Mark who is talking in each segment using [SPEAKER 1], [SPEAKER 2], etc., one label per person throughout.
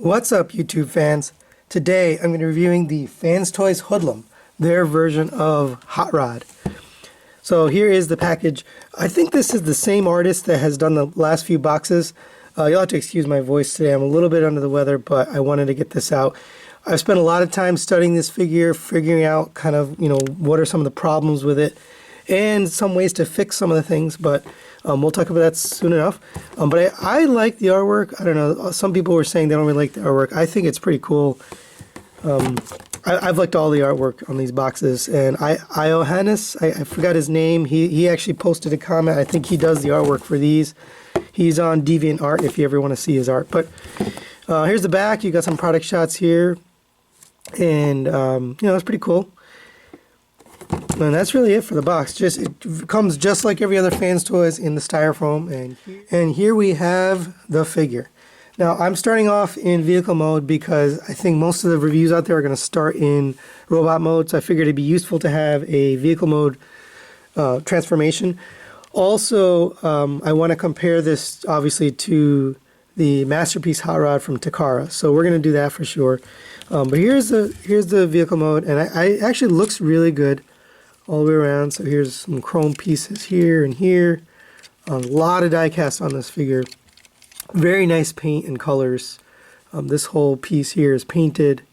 [SPEAKER 1] What's up, YouTube fans? Today I'm going to be reviewing the FansToys Hoodlum, their version of Hot Rod. So here is the package. I think this is the same artist that has done the last few boxes. You'll have to excuse my voice today. I'm a little bit under the weather, but I wanted to get this out. I've spent a lot of time studying this figure, figuring out kind of, what are some of the problems with it, and some ways to fix some of the things, but we'll talk about that soon enough. But I like the artwork. I don't know, some people were saying they don't really like the artwork. I think it's pretty cool. I've liked all the artwork on these boxes, and Iohannes, I forgot his name, he actually posted a comment. I think he does the artwork for these. He's on DeviantArt if you ever want to see his art. But here's the back. You got some product shots here, and it's pretty cool. And that's really it for the box. It comes just like every other FansToys in the styrofoam, and here we have the figure. Now I'm starting off in vehicle mode because I think most of the reviews out there are going to start in robot mode, so I figured it'd be useful to have a vehicle mode transformation. Also, I want to compare this obviously to the Masterpiece Hot Rod from Takara, so we're going to do that for sure. But here's the vehicle mode, and it actually looks really good all the way around. So here's some chrome pieces here and here. A lot of die cast on this figure. Very nice paint and colors. This whole piece here is painted.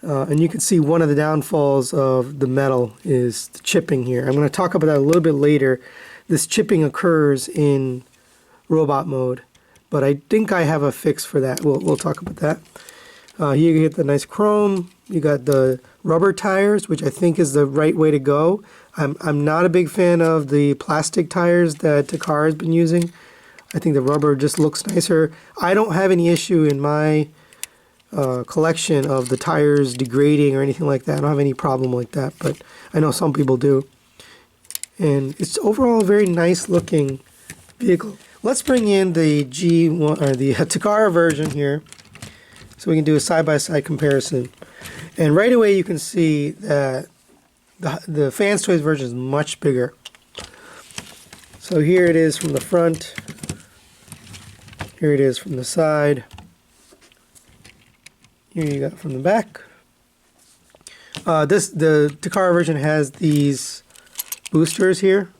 [SPEAKER 1] And you can see one of the downfalls of the metal is the chipping here. I'm going to talk about that a little bit later. This chipping occurs in robot mode, but I think I have a fix for that. We'll talk about that. Here you get the nice chrome. You got the rubber tires, which I think is the right way to go. I'm not a big fan of the plastic tires that Takara has been using. I think the rubber just looks nicer. I don't have any issue in my collection of the tires degrading or anything like that. I don't have any problem like that, but I know some people do. And it's overall a very nice looking vehicle. Let's bring in the G1 or the Takara version here, so we can do a side-by-side comparison. And right away you can see that the FansToys version is much bigger. So here it is from the front. Here it is from the side. Here you got it from the back. The Takara version has these boosters here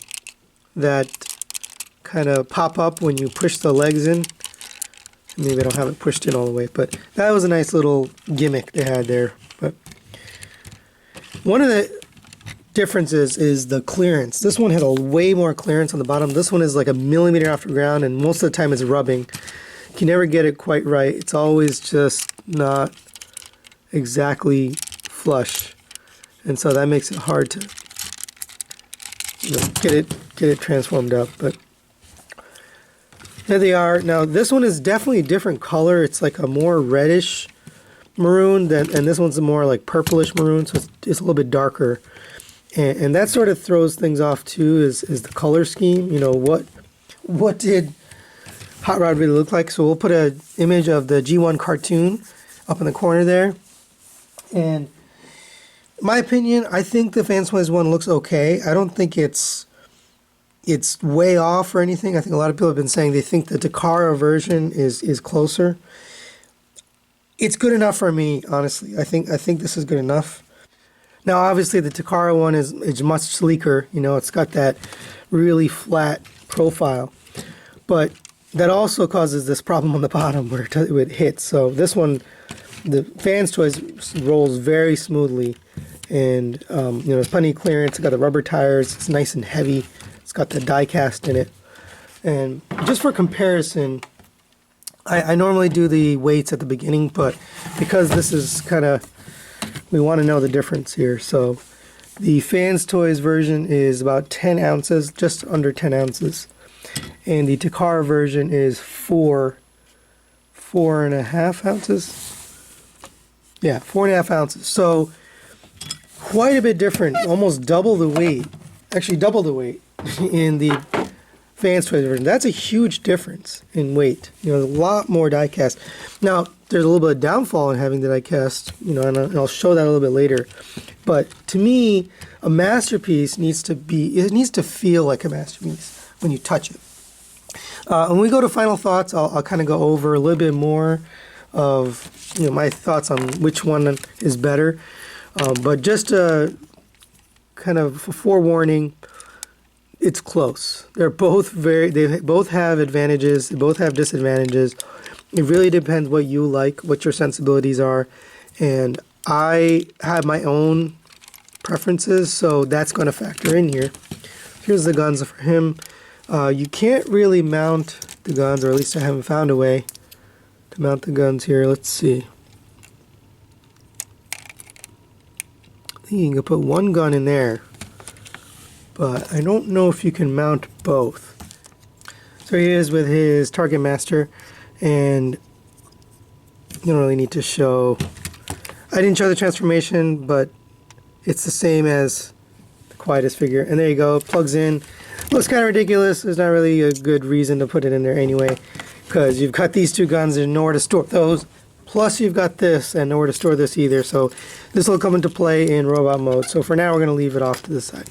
[SPEAKER 1] that kind of pop up when you push the legs in. Maybe I don't have it pushed in all the way, but that was a nice little gimmick they had there. But one of the differences is the clearance. This one had a way more clearance on the bottom. This one is like a millimeter off the ground, and most of the time it's rubbing. You can never get it quite right. It's always just not exactly flush, and so that makes it hard to get it transformed up. But there they are. Now this one is definitely a different color. It's like a more reddish maroon, and this one's a more like purplish maroon, so it's a little bit darker. And that sort of throws things off too, is the color scheme. What did Hot Rod really look like? So we'll put an image of the G1 cartoon up in the corner there. And in my opinion, I think the FansToys one looks okay. I don't think it's way off or anything. I think a lot of people have been saying they think the Takara version is closer. It's good enough for me, honestly. I think this is good enough. Now, obviously, the Takara one is much sleeker. It's got that really flat profile, but that also causes this problem on the bottom where it hits. So this one, the FansToys rolls very smoothly, and there's plenty of clearance. It's got the rubber tires. It's nice and heavy. It's got the die cast in it. And just for comparison, I normally do the weights at the beginning, but because this is we want to know the difference here. So the FansToys version is about 10 ounces, just under 10 ounces. And the Takara version is 4.5 ounces. Yeah, 4.5 ounces. So quite a bit different, almost double the weight. Actually double the weight in the FansToys version. That's a huge difference in weight. A lot more die cast. Now, there's a little bit of downfall in having the die cast, and I'll show that a little bit later. But to me, a masterpiece needs to feel like a masterpiece when you touch it. When we go to final thoughts, I'll kind of go over a little bit more of my thoughts on which one is better. But just a kind of forewarning, it's close. They both have advantages, they both have disadvantages. It really depends what you like, what your sensibilities are, and I have my own preferences, so that's going to factor in here. Here's the guns for him. You can't really mount the guns, or at least I haven't found a way to mount the guns here. Let's see. I think you can put one gun in there, but I don't know if you can mount both. So he is with his Target Master, and you don't really need to show. I didn't show the transformation, but it's the same as the quietest figure. And there you go, plugs in. Looks kind of ridiculous. There's not really a good reason to put it in there anyway, because you've got these two guns and nowhere to store those. Plus you've got this and nowhere to store this either. So this will come into play in robot mode. So for now we're going to leave it off to the side.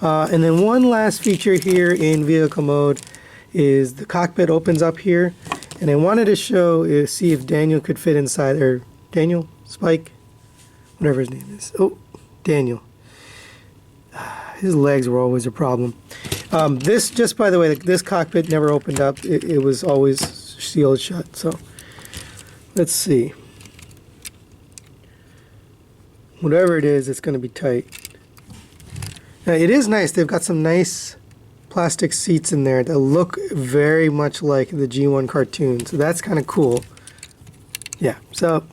[SPEAKER 1] And then one last feature here in vehicle mode is the cockpit opens up here. And I wanted to see if Daniel could fit inside, or Daniel? Spike? Whatever his name is. Oh, Daniel. His legs were always a problem. This, just by the way, this cockpit never opened up. It was always sealed shut. So let's see. Whatever it is, it's going to be tight. Now, it is nice. They've got some nice plastic seats in there that look very much like the G1 cartoon. So that's kind of cool. Yeah, so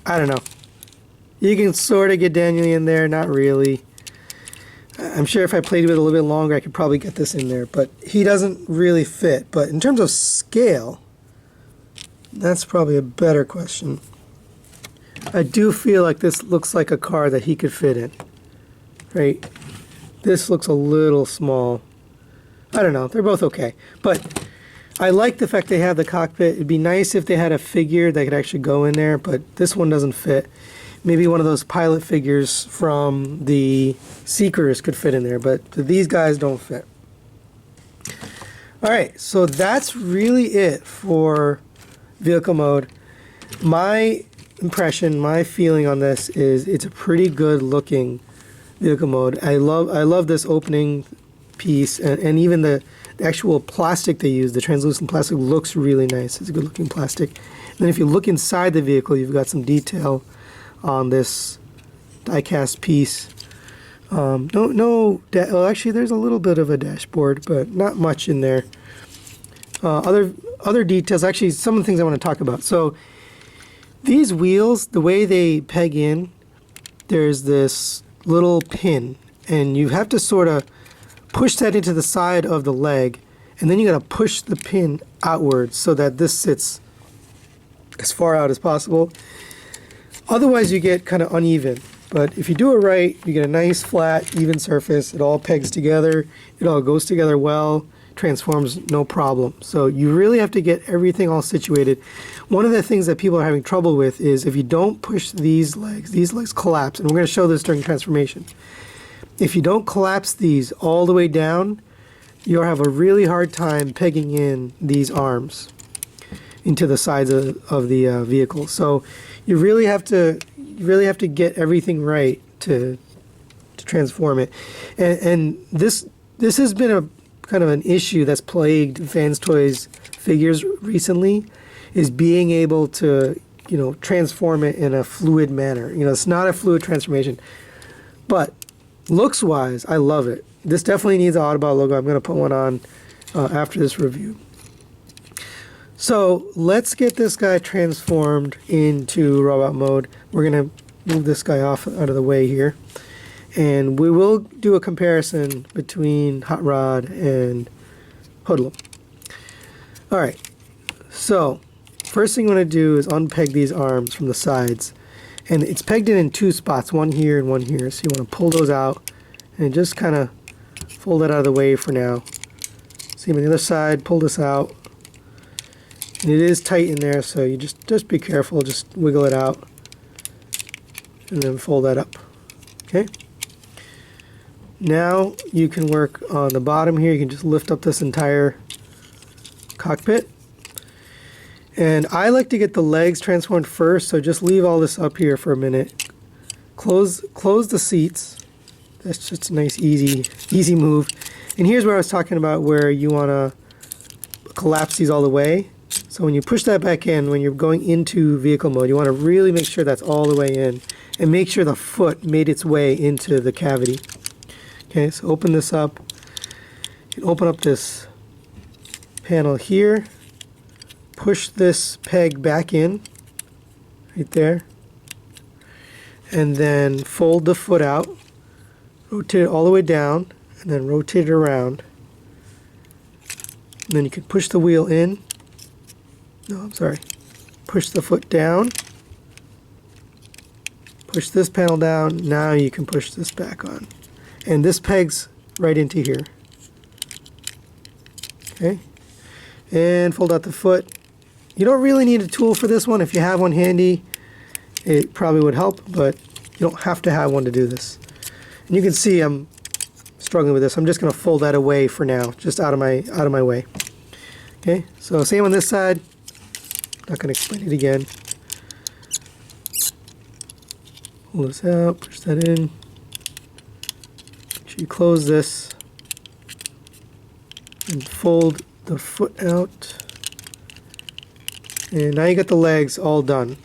[SPEAKER 1] I don't know. You can sort of get Daniel in there, not really. I'm sure if I played with it a little bit longer, I could probably get this in there, but he doesn't really fit. But in terms of scale, that's probably a better question. I do feel like this looks like a car that he could fit in, right? This looks a little small. I don't know, they're both okay. But I like the fact they have the cockpit. It'd be nice if they had a figure that could actually go in there, but this one doesn't fit. Maybe one of those pilot figures from the Seekers could fit in there, but these guys don't fit. Alright, so that's really it for vehicle mode. My impression, my feeling on this is it's a pretty good looking vehicle mode. I love this opening piece, and even the actual plastic they use, the translucent plastic, looks really nice. It's a good looking plastic. And then if you look inside the vehicle, you've got some detail on this die-cast piece. Well, actually there's a little bit of a dashboard, but not much in there. Other details, actually some of the things I want to talk about. So these wheels, the way they peg in, there's this little pin, and you have to sort of push that into the side of the leg, and then you got to push the pin outwards so that this sits as far out as possible. Otherwise you get kind of uneven, but if you do it right, you get a nice flat even surface. It all pegs together, it all goes together well, transforms no problem. So you really have to get everything all situated. One of the things that people are having trouble with is if you don't push these legs collapse, and we're going to show this during transformation. If you don't collapse these all the way down, you'll have a really hard time pegging in these arms into the sides of the vehicle. So you really have to get everything right to transform it. And this has been a kind of an issue that's plagued FansToys figures recently, is being able to transform it in a fluid manner. It's not a fluid transformation, but looks wise, I love it. This definitely needs an Autobot logo. I'm going to put one on after this review. So let's get this guy transformed into robot mode. We're going to move this guy off out of the way here, and we will do a comparison between Hot Rod and Hoodlum. Alright, so first thing you want to do is unpeg these arms from the sides. And it's pegged in two spots, one here and one here. So you want to pull those out and just kind of fold that out of the way for now. See, on the other side, pull this out. And it is tight in there, so you just be careful, just wiggle it out. And then fold that up. Okay? Now you can work on the bottom here. You can just lift up this entire cockpit. And I like to get the legs transformed first, so just leave all this up here for a minute. Close the seats. That's just a nice, easy move. And here's where I was talking about where you want to collapse these all the way. So when you push that back in, when you're going into vehicle mode, you want to really make sure that's all the way in. And make sure the foot made its way into the cavity. Okay, so open this up. You can open up this panel here. Push this peg back in, right there. And then fold the foot out. Rotate it all the way down, and then rotate it around. And then you can push the wheel in. No, I'm sorry. Push the foot down. Push this panel down. Now you can push this back on. And this pegs right into here. Okay. And fold out the foot. You don't really need a tool for this one. If you have one handy, it probably would help, but you don't have to have one to do this. And you can see I'm struggling with this. I'm just going to fold that away for now, just out of my way. Okay, so same on this side. Not going to explain it again. Pull this out, push that in. Make sure you close this and fold the foot out. And now you got the legs all done.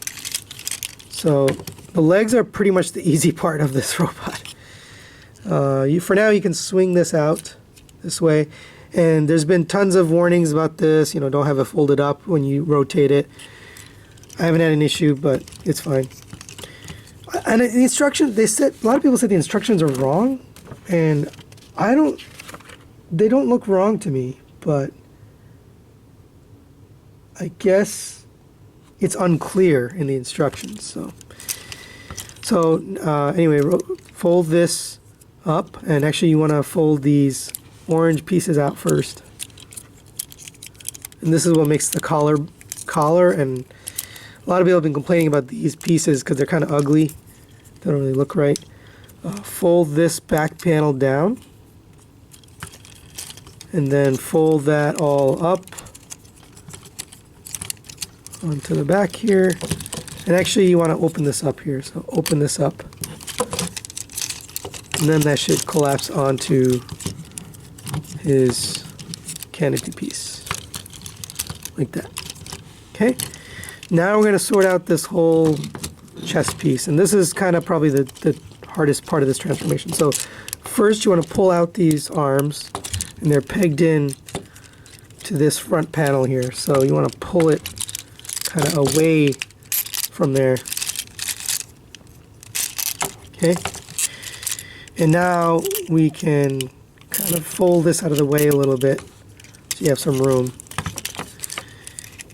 [SPEAKER 1] So the legs are pretty much the easy part of this robot. For now, you can swing this out this way. And there's been tons of warnings about this. You know, don't have it folded up when you rotate it. I haven't had an issue, but it's fine. And the instructions, a lot of people said the instructions are wrong. And they don't look wrong to me, but I guess it's unclear in the instructions. So anyway, fold this up, and actually you want to fold these orange pieces out first. And this is what makes the collar, and a lot of people have been complaining about these pieces because they're kind of ugly. They don't really look right. Fold this back panel down, and then fold that all up onto the back here. And actually you want to open this up here, so open this up, and then that should collapse onto his canopy piece like that. Okay, now we're going to sort out this whole chest piece, and this is kind of probably the hardest part of this transformation. So first you want to pull out these arms, and they're pegged in to this front panel here, so you want to pull it kind of away from there. Okay, and now we can kind of fold this out of the way a little bit so you have some room,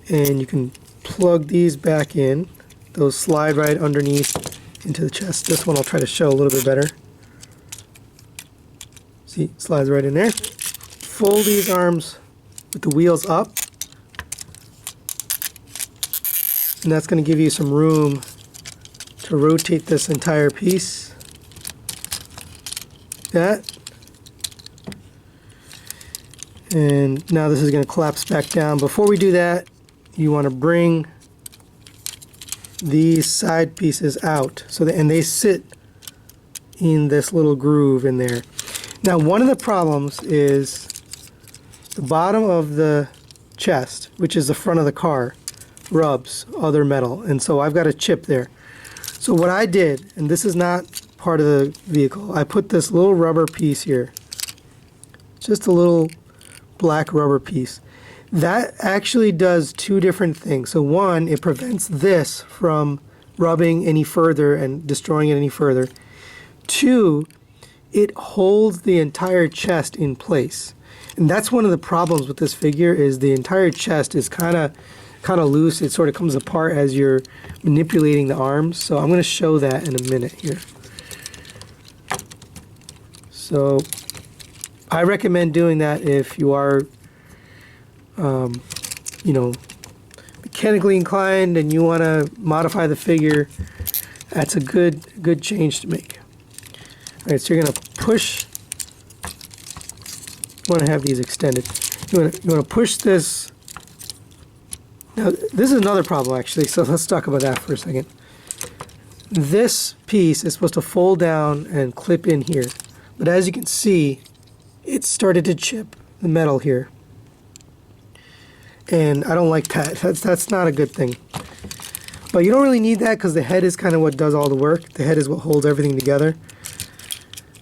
[SPEAKER 1] and you can plug these back in. Those slide right underneath into the chest. This one I'll try to show a little bit better. See, it slides right in there. Fold these arms with the wheels up, and that's going to give you some room to rotate this entire piece. That. And now this is going to collapse back down. Before we do that, you want to bring these side pieces out, and they sit in this little groove in there. Now, one of the problems is the bottom of the chest, which is the front of the car, rubs other metal, and so I've got a chip there. So what I did, and this is not part of the vehicle, I put this little rubber piece here, just a little black rubber piece. That actually does two different things. So one, it prevents this from rubbing any further and destroying it any further. Two, it holds the entire chest in place. And that's one of the problems with this figure, is the entire chest is kind of loose. It sort of comes apart as you're manipulating the arms. So I'm going to show that in a minute here. So I recommend doing that if you are mechanically inclined and you want to modify the figure. That's a good change to make. All right, so you're going to push. You want to have these extended. You want to push this Now, this is another problem actually, so let's talk about that for a second. This piece is supposed to fold down and clip in here, but as you can see, it started to chip the metal here. And I don't like that. That's not a good thing. But you don't really need that because the head is kind of what does all the work. The head is what holds everything together.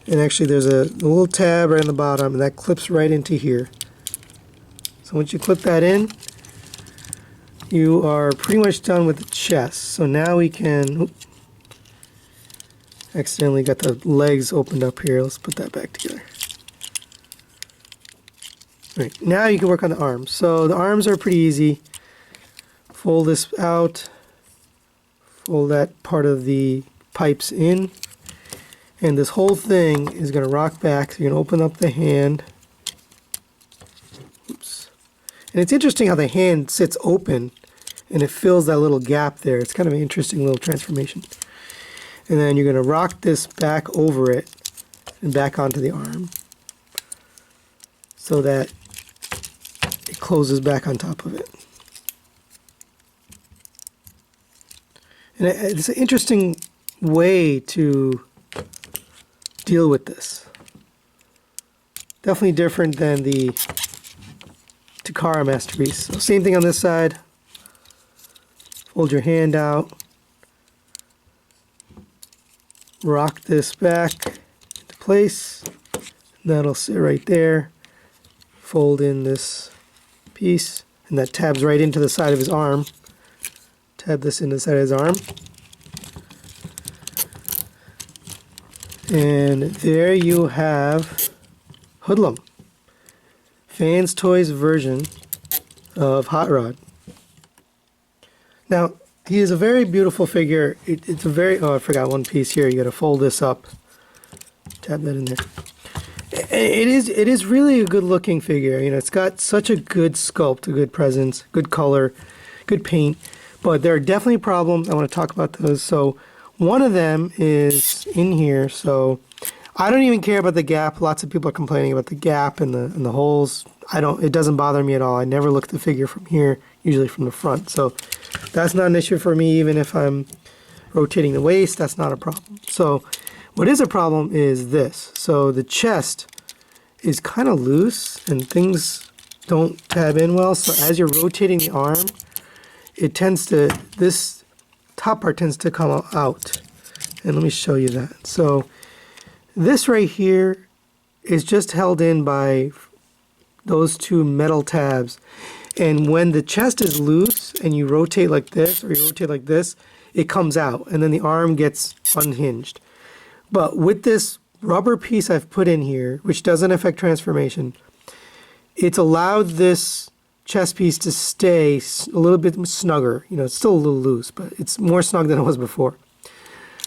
[SPEAKER 1] And actually there's a little tab right on the bottom, and that clips right into here. So once you clip that in, you are pretty much done with the chest. So now we can, accidentally got the legs opened up here. Let's put that back together. Right, now you can work on the arms. So the arms are pretty easy. Fold this out, fold that part of the pipes in, and this whole thing is going to rock back. So you're going to open up the hand. Oops. And it's interesting how the hand sits open and it fills that little gap there. It's kind of an interesting little transformation. And then you're going to rock this back over it and back onto the arm so that it closes back on top of it. And it's an interesting way to deal with this. Definitely different than the Takara masterpiece. So same thing on this side. Fold your hand out. Rock this back into place. That'll sit right there. Fold in this piece, and that tabs right into the side of his arm. Tab this into the side of his arm. And there you have Hoodlum, FansToys version of Hot Rod. Now, he is a very beautiful figure. It's a very, oh, I forgot one piece here. You got to fold this up. Tab that in there. It is really a good looking figure. You know, it's got such a good sculpt, a good presence, good color, good paint. But there are definitely problems. I want to talk about those. So one of them is in here. So I don't even care about the gap. Lots of people are complaining about the gap and the holes. It doesn't bother me at all. I never look at the figure from here, usually from the front. So that's not an issue for me, even if I'm rotating the waist. That's not a problem. So what is a problem is this. So the chest is kind of loose and things don't tab in well. So as you're rotating the arm, this top part tends to come out. And let me show you that. So this right here is just held in by those two metal tabs. And when the chest is loose and you rotate like this or you rotate like this, it comes out and then the arm gets unhinged. But with this rubber piece I've put in here, which doesn't affect transformation, it's allowed this chest piece to stay a little bit snugger. You know, it's still a little loose, but it's more snug than it was before.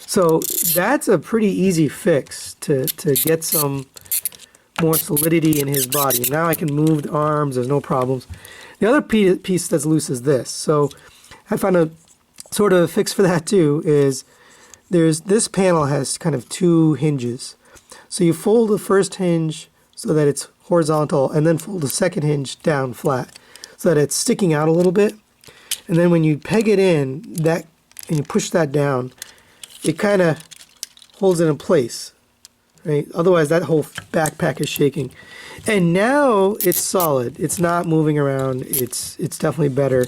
[SPEAKER 1] So that's a pretty easy fix to get some more solidity in his body. Now I can move the arms, there's no problems. The other piece that's loose is this. So I found a sort of fix for that too, is this panel has kind of two hinges. So you fold the first hinge so that it's horizontal, and then fold the second hinge down flat so that it's sticking out a little bit. And then when you peg it in, and you push that down, it kind of holds it in place, right? Otherwise that whole backpack is shaking. And now it's solid. It's not moving around. It's definitely better.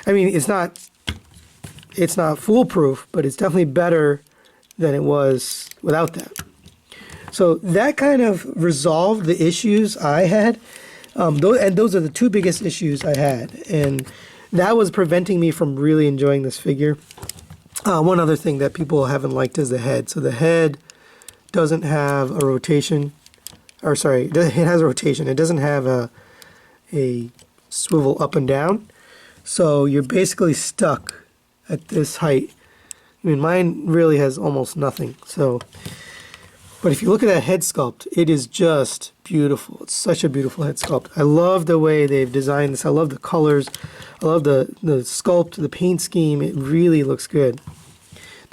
[SPEAKER 1] I mean, it's not foolproof, but it's definitely better than it was without that. So that kind of resolved the issues I had. And those are the two biggest issues I had. And that was preventing me from really enjoying this figure. One other thing that people haven't liked is the head. So the head doesn't have a rotation. Or sorry, it has a rotation. It doesn't have a swivel up and down. So you're basically stuck at this height. I mean, mine really has almost nothing. So, but if you look at that head sculpt, it is just beautiful. It's such a beautiful head sculpt. I love the way they've designed this. I love the colors. I love the sculpt, the paint scheme. It really looks good.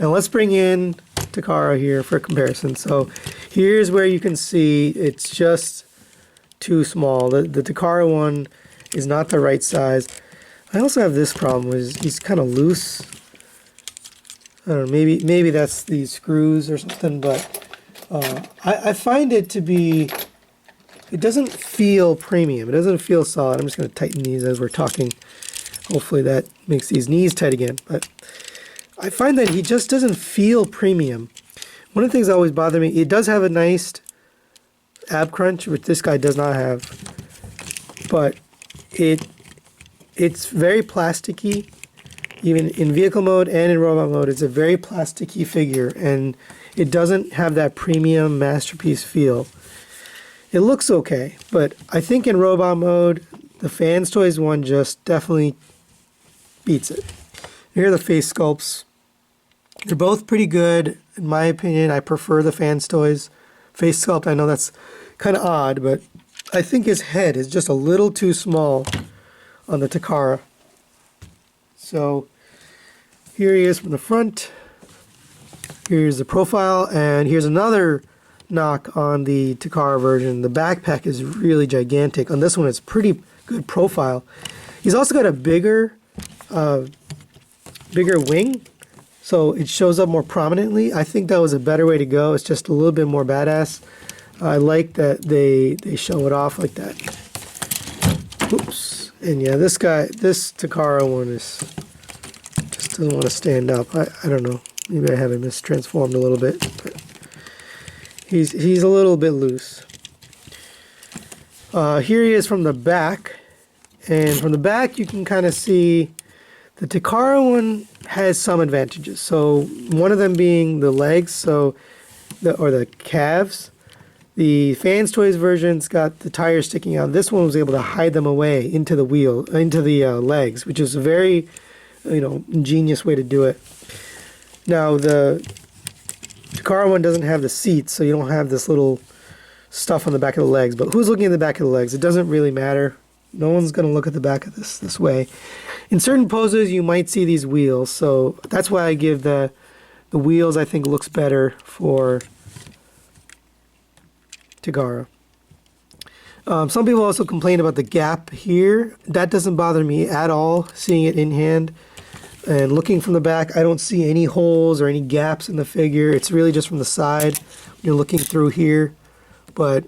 [SPEAKER 1] Now let's bring in Takara here for comparison. So here's where you can see it's just too small. The Takara one is not the right size. I also have this problem, is he's kind of loose. I don't know, maybe that's the screws or something, but I find it to be, it doesn't feel premium. It doesn't feel solid. I'm just going to tighten these as we're talking. Hopefully that makes these knees tight again. But I find that he just doesn't feel premium. One of the things that always bothered me, it does have a nice ab crunch, which this guy does not have. But it's very plasticky. Even in vehicle mode and in robot mode, it's a very plasticky figure, and it doesn't have that premium masterpiece feel. It looks okay, but I think in robot mode, the FansToys one just definitely beats it. Here are the face sculpts. They're both pretty good, in my opinion. I prefer the FansToys face sculpt. I know that's kind of odd, but I think his head is just a little too small on the Takara. So here he is from the front. Here's the profile, and here's another knock on the Takara version. The backpack is really gigantic. On this one, it's pretty good profile. He's also got a bigger wing, so it shows up more prominently. I think that was a better way to go. It's just a little bit more badass. I like that they show it off like that. Oops. And yeah, this Takara one is just doesn't want to stand up. I don't know. Maybe I have him mistransformed a little bit, but he's a little bit loose. Here he is from the back, and from the back you can kind of see the Takara one has some advantages. So one of them being the legs, or the calves. The FansToys version's got the tires sticking out. This one was able to hide them away into the legs, which is a very, ingenious way to do it. Now the Takara one doesn't have the seats, so you don't have this little stuff on the back of the legs. But who's looking at the back of the legs? It doesn't really matter. No one's going to look at the back of this way. In certain poses, you might see these wheels, so that's why I give the wheels, I think, looks better for Takara. Some people also complain about the gap here. That doesn't bother me at all, seeing it in hand. And looking from the back, I don't see any holes or any gaps in the figure. It's really just from the side when you're looking through here. But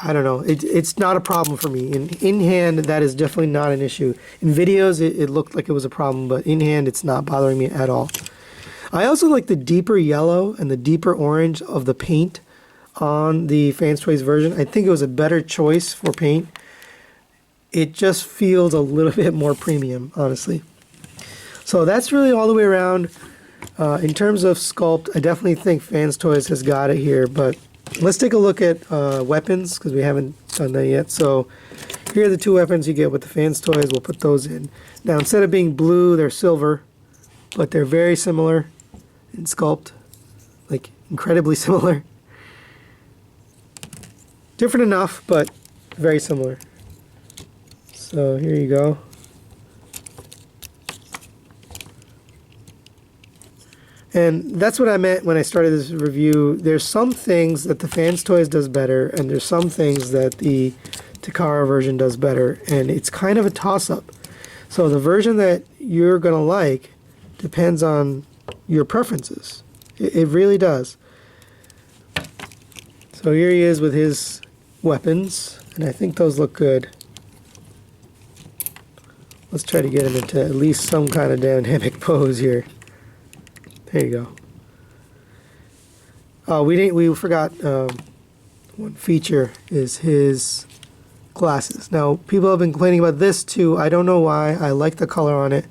[SPEAKER 1] I don't know. It's not a problem for me. In hand, that is definitely not an issue. In videos, it looked like it was a problem, but in hand, it's not bothering me at all. I also like the deeper yellow and the deeper orange of the paint on the FansToys version. I think it was a better choice for paint. It just feels a little bit more premium, honestly. So that's really all the way around. In terms of sculpt, I definitely think FansToys has got it here, but let's take a look at weapons, because we haven't done that yet. So here are the two weapons you get with the FansToys. We'll put those in. Now, instead of being blue, they're silver, but they're very similar in sculpt, like incredibly similar. Different enough, but very similar. So here you go. And that's what I meant when I started this review. There's some things that the FansToys does better, and there's some things that the Takara version does better, and it's kind of a toss-up. So the version that you're going to like depends on your preferences. It really does. So here he is with his weapons, and I think those look good. Let's try to get him into at least some kind of dynamic pose here. There you go. Oh, we forgot one feature is his glasses. Now, people have been complaining about this too. I don't know why. I like the color on it.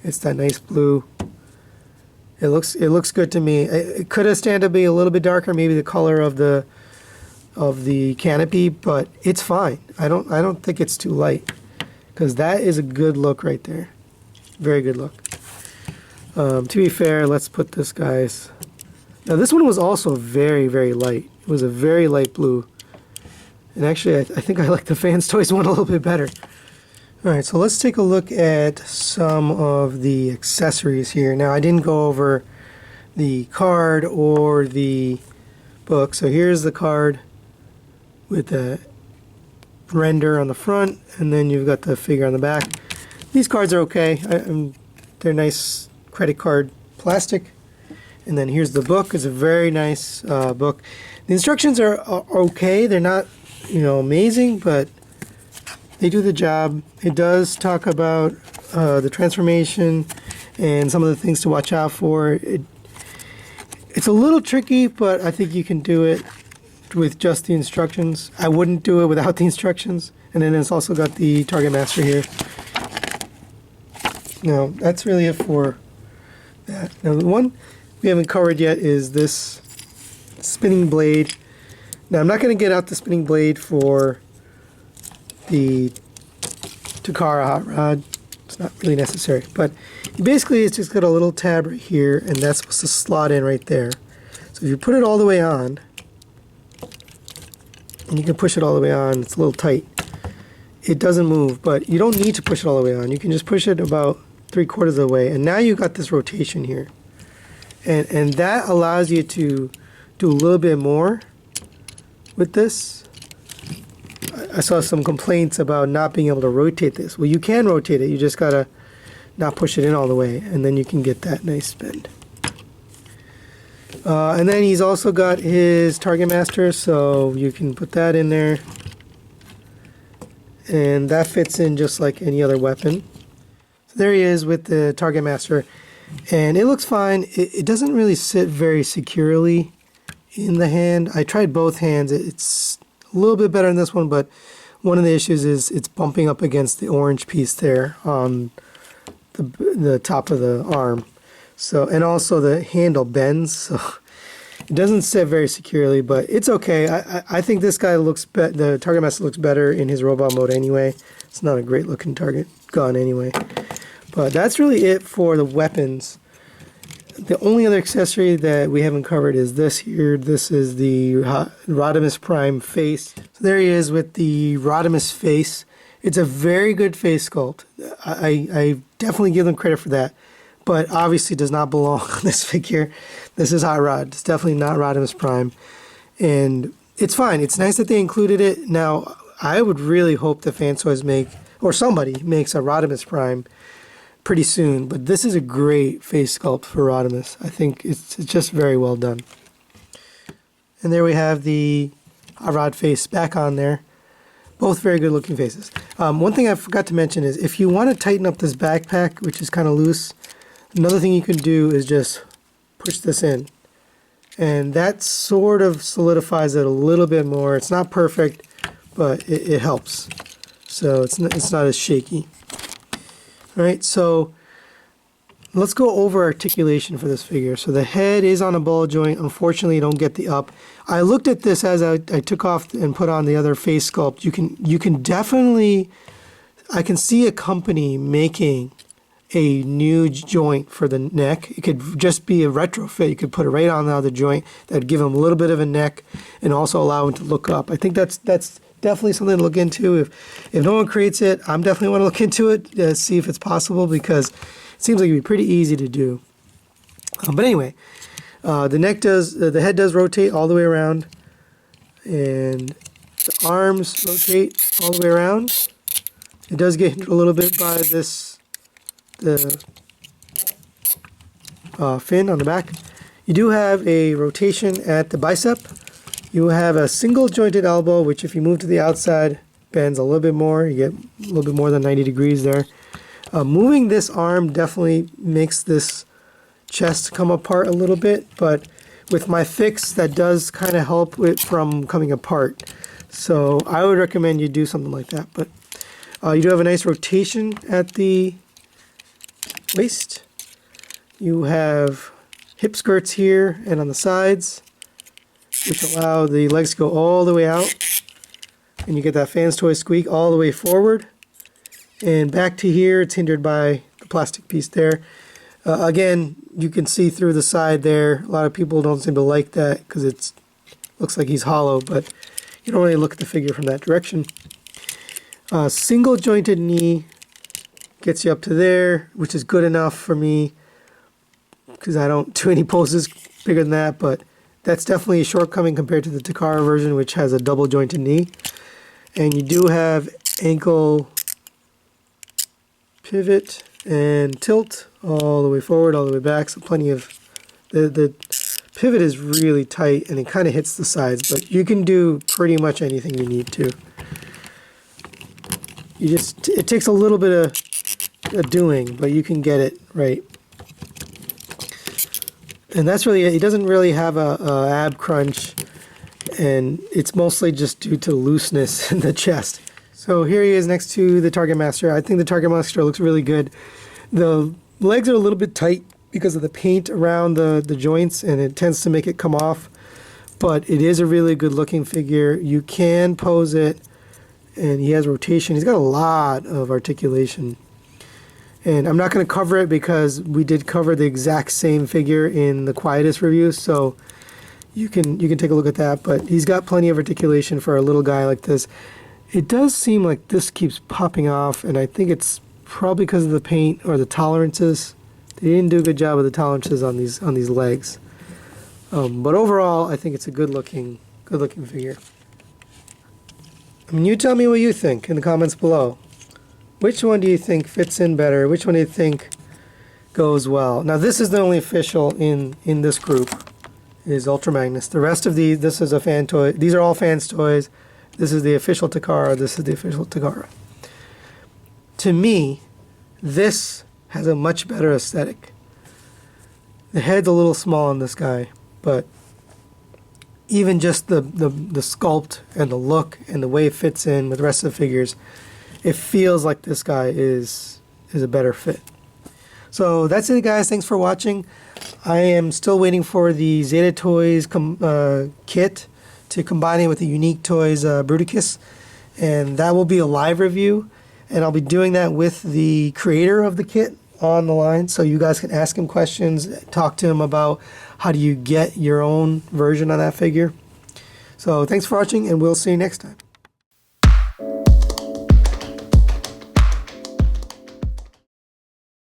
[SPEAKER 1] It's that nice blue. It looks good to me. It could have stand up being a little bit darker, maybe the color of the canopy, but it's fine. I don't think it's too light, because that is a good look right there. Very good look. To be fair, let's put this guy's. Now this one was also very, very light. It was a very light blue. And actually, I think I like the FansToys one a little bit better. Alright, so let's take a look at some of the accessories here. Now, I didn't go over the card or the book. So here's the card with the render on the front, and then you've got the figure on the back. These cards are okay. They're nice credit card plastic. And then here's the book. It's a very nice book. The instructions are okay. They're not, amazing, but they do the job. It does talk about the transformation and some of the things to watch out for. It's a little tricky, but I think you can do it with just the instructions. I wouldn't do it without the instructions. And then it's also got the target master here. Now, that's really it for that. Now, the one we haven't covered yet is this spinning blade. Now, I'm not going to get out the spinning blade for the Takara hot rod. It's not really necessary, but basically it's just got a little tab right here, and that's supposed to slot in right there. So if you put it all the way on, and you can push it all the way on, it's a little tight. It doesn't move, but you don't need to push it all the way on. You can just push it about 3/4 of the way, and now you've got this rotation here. And that allows you to do a little bit more with this. I saw some complaints about not being able to rotate this. Well, you can rotate it. You just gotta not push it in all the way, and then you can get that nice bend. And then he's also got his target master, so you can put that in there. And that fits in just like any other weapon. So there he is with the target master. And it looks fine. It doesn't really sit very securely in the hand. I tried both hands. It's a little bit better in this one, but one of the issues is it's bumping up against the orange piece there on the top of the arm. So, and also the handle bends, so it doesn't sit very securely, but it's okay. I think this guy the target master looks better in his robot mode anyway. It's not a great looking target gun anyway. But that's really it for the weapons. The only other accessory that we haven't covered is this here. This is the Rodimus Prime face. So there he is with the Rodimus face. It's a very good face sculpt. I definitely give them credit for that. But obviously does not belong on this figure. This is Hot Rod. It's definitely not Rodimus Prime. And it's fine. It's nice that they included it. Now, I would really hope that FansToys or somebody makes a Rodimus Prime pretty soon. But this is a great face sculpt for Rodimus. I think it's just very well done. And there we have the Hot Rod face back on there. Both very good looking faces. One thing I forgot to mention is if you want to tighten up this backpack, which is kind of loose, another thing you can do is just push this in. And that sort of solidifies it a little bit more. It's not perfect, but it helps. So it's not as shaky. All right, so let's go over articulation for this figure. So the head is on a ball joint. Unfortunately, you don't get the up. I looked at this as I took off and put on the other face sculpt. You can definitely, I can see a company making a new joint for the neck. It could just be a retrofit. You could put it right on the other joint. That would give him a little bit of a neck and also allow him to look up. I think that's definitely something to look into. If no one creates it, I'm definitely want to look into it, see if it's possible, because it seems like it'd be pretty easy to do. But anyway, the head does rotate all the way around, and the arms rotate all the way around. It does get hindered a little bit by the fin on the back. You do have a rotation at the bicep. You have a single jointed elbow, which if you move to the outside, bends a little bit more. You get a little bit more than 90 degrees there. Moving this arm definitely makes this chest come apart a little bit, but with my fix, that does kind of help it from coming apart. So I would recommend you do something like that. But you do have a nice rotation at the waist. You have hip skirts here and on the sides, which allow the legs to go all the way out, and you get that FansToys squeak all the way forward. And back to here, it's hindered by the plastic piece there. Again, you can see through the side there. A lot of people don't seem to like that because it looks like he's hollow, but you don't really look at the figure from that direction. Single jointed knee gets you up to there, which is good enough for me because I don't do any poses bigger than that, but that's definitely a shortcoming compared to the Takara version, which has a double jointed knee. And you do have ankle pivot and tilt all the way forward, all the way back. So plenty of, the pivot is really tight and it kind of hits the sides, but you can do pretty much anything you need to. It takes a little bit of doing, but you can get it right. And that's really it. He doesn't really have a ab crunch, and it's mostly just due to looseness in the chest. So here he is next to the Target Master. I think the Target Master looks really good. The legs are a little bit tight because of the paint around the joints, and it tends to make it come off. But it is a really good looking figure. You can pose it, and he has rotation. He's got a lot of articulation. And I'm not going to cover it because we did cover the exact same figure in the Quietus review, so you can take a look at that. But he's got plenty of articulation for a little guy like this. It does seem like this keeps popping off, and I think it's probably because of the paint or the tolerances. They didn't do a good job with the tolerances on these legs. But overall, I think it's a good looking figure. I mean, you tell me what you think in the comments below. Which one do you think fits in better? Which one do you think goes well? Now, this is the only official in this group, is Ultra Magnus. The rest of these, this is a fan toy. These are all FansToys. This is the official Takara. This is the official Takara. To me, this has a much better aesthetic. The head's a little small on this guy, but even just the sculpt and the look and the way it fits in with the rest of the figures, it feels like this guy is a better fit. So that's it, guys. Thanks for watching. I am still waiting for the Zeta Toys kit to combine it with the Unique Toys Bruticus, and that will be a live review, and I'll be doing that with the creator of the kit on the line, so you guys can ask him questions, talk to him about how do you get your own version of that figure. So thanks for watching, and we'll see you next time.